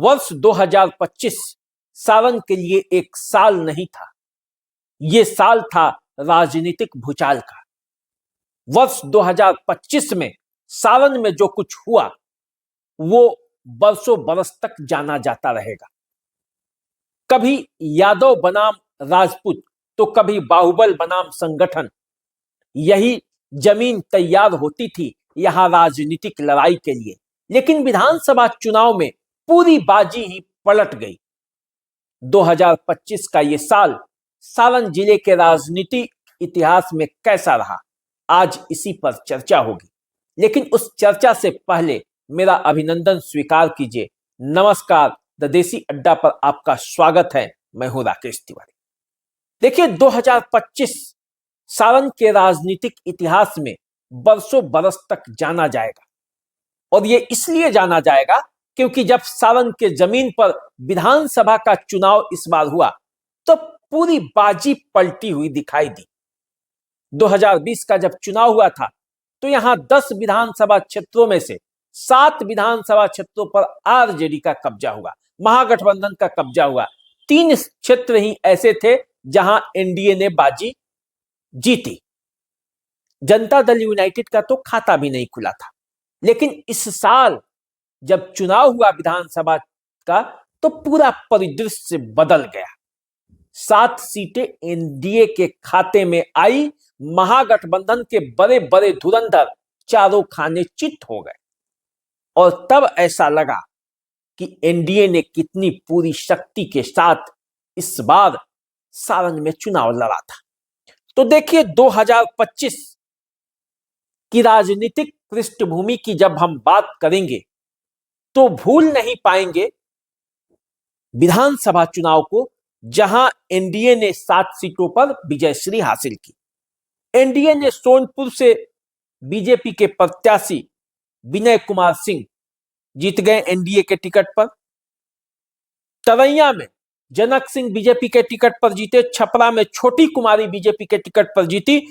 वर्ष 2025 सावन के लिए एक साल नहीं था, ये साल था राजनीतिक भूचाल का। वर्ष 2025 में सावन में जो कुछ हुआ वो बरसों बरस तक जाना जाता रहेगा। कभी यादव बनाम राजपूत तो कभी बाहुबल बनाम संगठन, यही जमीन तैयार होती थी यहां राजनीतिक लड़ाई के लिए। लेकिन विधानसभा चुनाव में पूरी बाजी ही पलट गई। 2025 का ये साल सालन जिले के राजनीतिक इतिहास में कैसा रहा, आज इसी पर चर्चा होगी। लेकिन उस चर्चा से पहले मेरा अभिनंदन स्वीकार कीजिए। नमस्कार, द देसी अड्डा पर आपका स्वागत है। मैं हूं राकेश तिवारी। देखिए, 2025 सालन के राजनीतिक इतिहास में बरसों बरस तक जाना जाएगा, और ये इसलिए जाना जाएगा क्योंकि जब सालन के जमीन पर विधानसभा का चुनाव इस बार हुआ तो पूरी बाजी पलटी हुई दिखाई दी। 2020 का जब चुनाव हुआ था तो यहां 10 विधानसभा क्षेत्रों में से 7 विधानसभा क्षेत्रों पर आरजेडी का कब्जा हुआ, महागठबंधन का कब्जा हुआ। 3 क्षेत्र ही ऐसे थे जहां एनडीए ने बाजी जीती। जनता दल यूनाइटेड का तो खाता भी नहीं खुला था। लेकिन इस साल जब चुनाव हुआ विधानसभा का तो पूरा परिदृश्य बदल गया। 7 सीटें एनडीए के खाते में आई। महागठबंधन के बड़े बड़े धुरंधर चारों खाने चित हो गए, और तब ऐसा लगा कि एनडीए ने कितनी पूरी शक्ति के साथ इस बार सारण में चुनाव लड़ा था। तो देखिए, 2025 की राजनीतिक पृष्ठभूमि की जब हम बात करेंगे तो भूल नहीं पाएंगे विधानसभा चुनाव को, जहां एनडीए ने 7 सीटों पर विजयश्री हासिल की। एनडीए ने सोनपुर से बीजेपी के प्रत्याशी विनय कुमार सिंह जीत गए एनडीए के टिकट पर। तरैया में जनक सिंह बीजेपी के टिकट पर जीते। छपरा में छोटी कुमारी बीजेपी के टिकट पर जीती।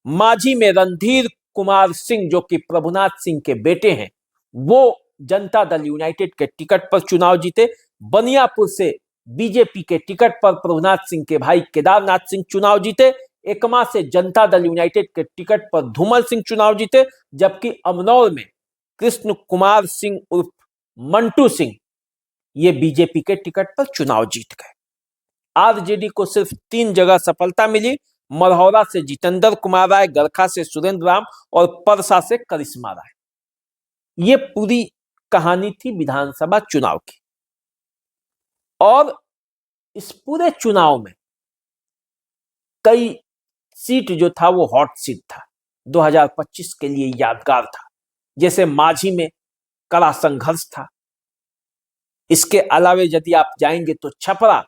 माझी में रणधीर कुमार सिंह जो कि प्रभुनाथ सिंह के बेटे हैं, वो जनता दल यूनाइटेड के टिकट पर चुनाव जीते। बनियापुर से बीजेपी के टिकट पर प्रभुनाथ सिंह के भाई केदारनाथ सिंह चुनाव जीते। एकमा से जनता दल यूनाइटेड के टिकट पर धूमल सिंह चुनाव जीते, जबकि अमनौर में कृष्ण कुमार सिंह उर्फ मंटू सिंह ये बीजेपी के टिकट पर चुनाव जीत गए। आरजेडी को सिर्फ 3 जगह सफलता मिली। मरहौरा से जितेंद्र कुमार राय, गरखा से सुरेंद्र राम और परसा से करिश्मा राय। ये पूरी कहानी थी विधानसभा चुनाव की। और इस पूरे चुनाव में कई सीट जो था वो हॉट सीट था, 2025 के लिए यादगार था। जैसे माझी में कड़ा संघर्ष था। इसके अलावा यदि आप जाएंगे तो छपरा,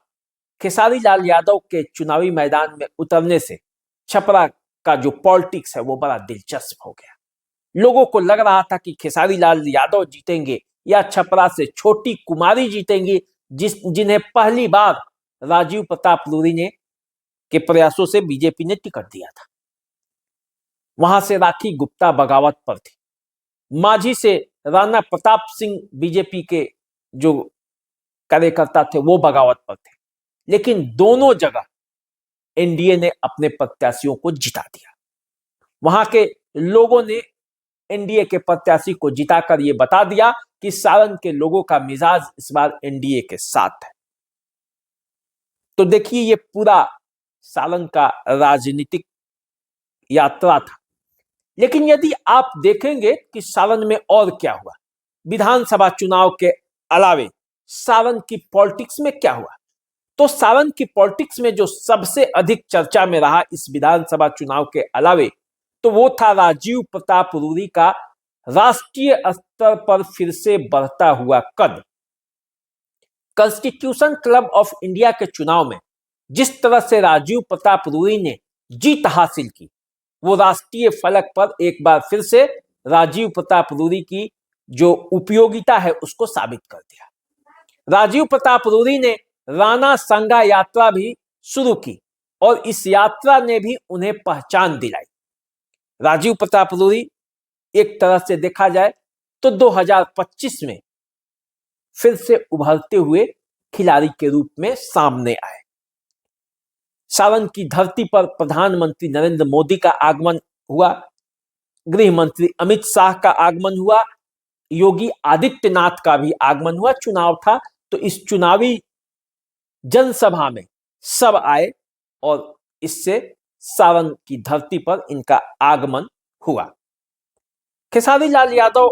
खेसारी लाल यादव के चुनावी मैदान में उतरने से छपरा का जो पॉलिटिक्स है वो बड़ा दिलचस्प हो गया। लोगों को लग रहा था कि खेसारी लाल यादव जीतेंगे या छपरा से छोटी कुमारी जीतेंगी, जिन्हें पहली बार राजीव प्रताप रूडी ने के प्रयासों से बीजेपी ने टिकट दिया था। वहां से राखी गुप्ता बगावत पर थी। माझी से राणा प्रताप सिंह बीजेपी के जो कार्यकर्ता थे वो बगावत पर थे। लेकिन दोनों जगह एनडीए ने अपने प्रत्याशियों को जिता दिया। वहां के लोगों ने एनडीए के प्रत्याशी को जिताकर यह बता दिया कि सारण के लोगों का मिजाज इस बार एनडीए के साथ है। तो देखिए, ये पूरा सारण का राजनीतिक यात्रा था। लेकिन यदि आप देखेंगे कि सारण में और क्या हुआ, विधानसभा चुनाव के अलावे सारण की पॉलिटिक्स में क्या हुआ, तो सारण की पॉलिटिक्स में जो सबसे अधिक चर्चा में रहा इस विधानसभा चुनाव के अलावे, तो वो था राजीव प्रताप रूडी का राष्ट्रीय स्तर पर फिर से बढ़ता हुआ कद। कॉन्स्टिट्यूशन क्लब ऑफ इंडिया के चुनाव में जिस तरह से राजीव प्रताप रूडी ने जीत हासिल की, वो राष्ट्रीय फलक पर एक बार फिर से राजीव प्रताप रूडी की जो उपयोगिता है उसको साबित कर दिया। राजीव प्रताप रूडी ने राणा संगा यात्रा भी शुरू की और इस यात्रा ने भी उन्हें पहचान दिलाई। राजीव प्रताप रूडी एक तरह से देखा जाए तो 2025 में फिर से उभरते हुए खिलाड़ी के रूप में सामने आए। सारण की धरती पर प्रधानमंत्री नरेंद्र मोदी का आगमन हुआ, गृह मंत्री अमित शाह का आगमन हुआ, योगी आदित्यनाथ का भी आगमन हुआ। चुनाव था तो इस चुनावी जनसभा में सब आए और इससे सारण की धरती पर इनका आगमन हुआ। खेसारी लाल यादव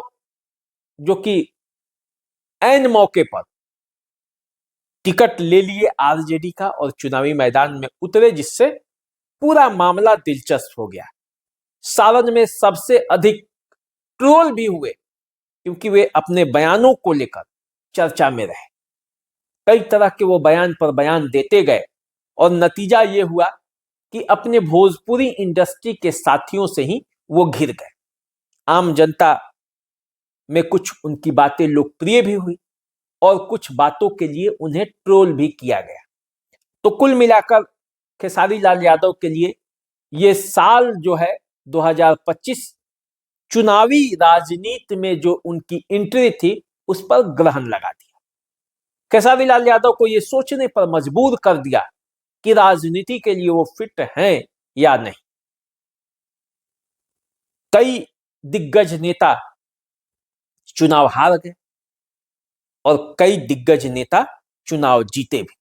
जो कि ऐन मौके पर टिकट ले लिए आरजेडी का और चुनावी मैदान में उतरे, जिससे पूरा मामला दिलचस्प हो गया। सारण में सबसे अधिक ट्रोल भी हुए क्योंकि वे अपने बयानों को लेकर चर्चा में रहे। कई तरह के वो बयान पर बयान देते गए और नतीजा ये हुआ कि अपने भोजपुरी इंडस्ट्री के साथियों से ही वो घिर गए। आम जनता में कुछ उनकी बातें लोकप्रिय भी हुई और कुछ बातों के लिए उन्हें ट्रोल भी किया गया। तो कुल मिलाकर खेसारी लाल यादव के लिए ये साल जो है 2025 चुनावी राजनीति में जो उनकी एंट्री थी उस पर ग्रहण लगा दिया। खेसारी लाल यादव को ये सोचने पर मजबूर कर दिया कि राजनीति के लिए वो फिट हैं या नहीं। कई दिग्गज नेता चुनाव हार गए और कई दिग्गज नेता चुनाव जीते भी,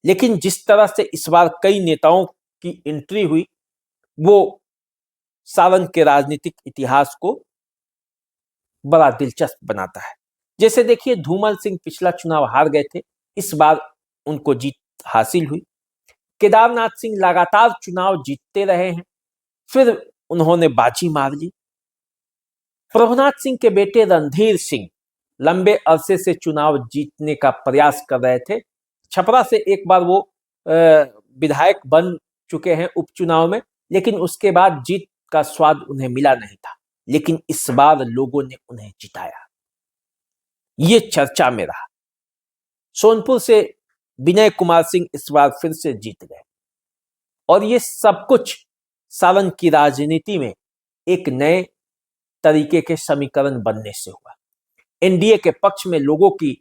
लेकिन जिस तरह से इस बार कई नेताओं की एंट्री हुई वो सारण के राजनीतिक इतिहास को बड़ा दिलचस्प बनाता है। जैसे देखिए, धूमल सिंह पिछला चुनाव हार गए थे, इस बार उनको जीत हासिल हुई। केदारनाथ सिंह लगातार चुनाव जीतते रहे हैं, फिर उन्होंने बाजी मार ली। प्रभुनाथ सिंह के बेटे रणधीर सिंह लंबे अरसे से चुनाव जीतने का प्रयास कर रहे थे। छपरा से एक बार वो विधायक बन चुके हैं उपचुनाव में, लेकिन उसके बाद जीत का स्वाद उन्हें मिला नहीं था। लेकिन इस बार लोगों ने उन्हें जिताया, ये चर्चा में रहा। सोनपुर से विनय कुमार सिंह इस बार फिर से जीत गए और ये सब कुछ सारण की राजनीति में एक नए तरीके के समीकरण बनने से हुआ। एनडीए के पक्ष में लोगों की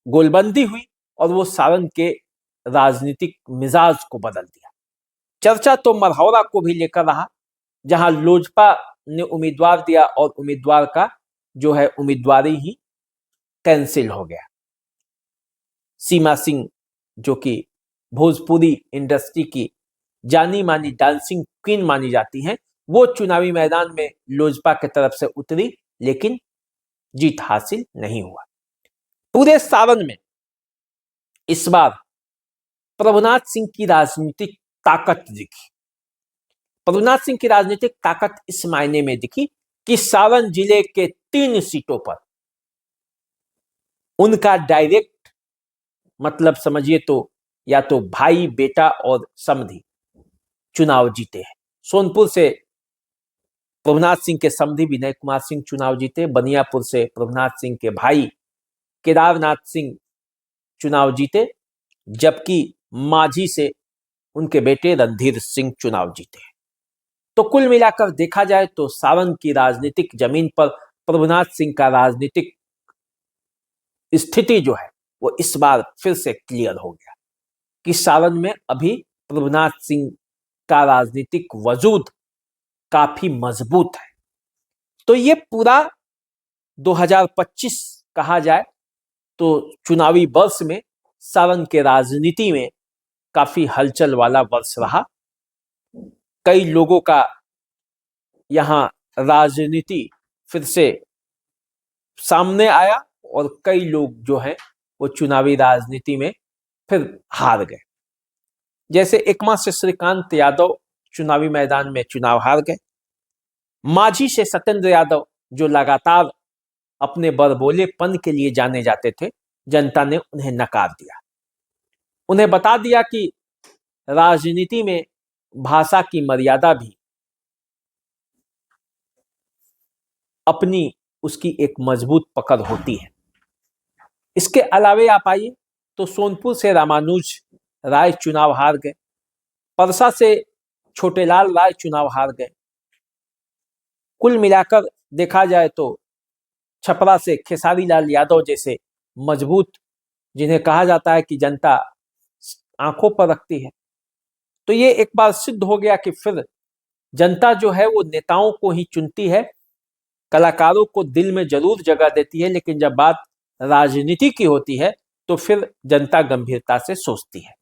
गोलबंदी हुई और वो सारण के राजनीतिक मिजाज को बदल दिया। चर्चा तो मरहौरा को भी लेकर रहा, जहां लोजपा ने उम्मीदवार दिया और उम्मीदवार का जो है उम्मीदवारी ही कैंसिल हो गया। सीमा सिंह जो कि भोजपुरी इंडस्ट्री की जानी मानी डांसिंग क्वीन मानी जाती हैं, वो चुनावी मैदान में लोजपा की तरफ से उतरी, लेकिन जीत हासिल नहीं हुआ। पूरे सारण में इस बार प्रभुनाथ सिंह की राजनीतिक ताकत दिखी। प्रभुनाथ सिंह की राजनीतिक ताकत इस मायने में दिखी कि सारण जिले के 3 सीटों पर उनका डायरेक्ट मतलब समझिए तो या तो भाई, बेटा और समधी चुनाव जीते हैं। सोनपुर से प्रभुनाथ सिंह के समधी विनय कुमार सिंह चुनाव जीते। बनियापुर से प्रभुनाथ सिंह के भाई केदारनाथ सिंह चुनाव जीते, जबकि माझी से उनके बेटे रणधीर सिंह चुनाव जीते। तो कुल मिलाकर देखा जाए तो सारण की राजनीतिक जमीन पर प्रभुनाथ सिंह का राजनीतिक स्थिति जो है वो इस बार फिर से क्लियर हो गया कि सारण में अभी प्रभुनाथ सिंह का राजनीतिक वजूद काफी मजबूत है। तो ये पूरा 2025 कहा जाए तो चुनावी वर्ष में सारण के राजनीति में काफी हलचल वाला वर्ष रहा। कई लोगों का यहाँ राजनीति फिर से सामने आया और कई लोग जो हैं वो चुनावी राजनीति में फिर हार गए। जैसे एकमा से श्रीकांत यादव चुनावी मैदान में चुनाव हार गए। माझी से सत्येंद्र यादव जो लगातार अपने बड़बोलेपन के लिए जाने जाते थे, जनता ने उन्हें नकार दिया। उन्हें बता दिया कि राजनीति में भाषा की मर्यादा भी अपनी उसकी एक मजबूत पकड़ होती है। इसके अलावे आप आइए तो सोनपुर से रामानुज राय चुनाव हार गए। परसा से छोटेलाल राय चुनाव हार गए। कुल मिलाकर देखा जाए तो छपरा से खेसारी लाल यादव जैसे मजबूत, जिन्हें कहा जाता है कि जनता आंखों पर रखती है। तो ये एक बार सिद्ध हो गया कि फिर जनता जो है वो नेताओं को ही चुनती है, कलाकारों को दिल में जरूर जगह देती है, लेकिन जब बात राजनीति की होती है तो फिर जनता गंभीरता से सोचती है।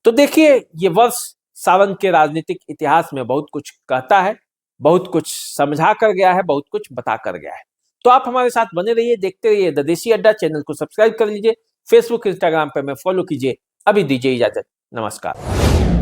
तो देखिए, ये वर्ष सावन के राजनीतिक इतिहास में बहुत कुछ कहता है, बहुत कुछ समझा कर गया है, बहुत कुछ बता कर गया है। तो आप हमारे साथ बने रहिए, देखते रहिए द देसी अड्डा। चैनल को सब्सक्राइब कर लीजिए, फेसबुक इंस्टाग्राम पर मैं फॉलो कीजिए। अभी दीजिए इजाजत, नमस्कार।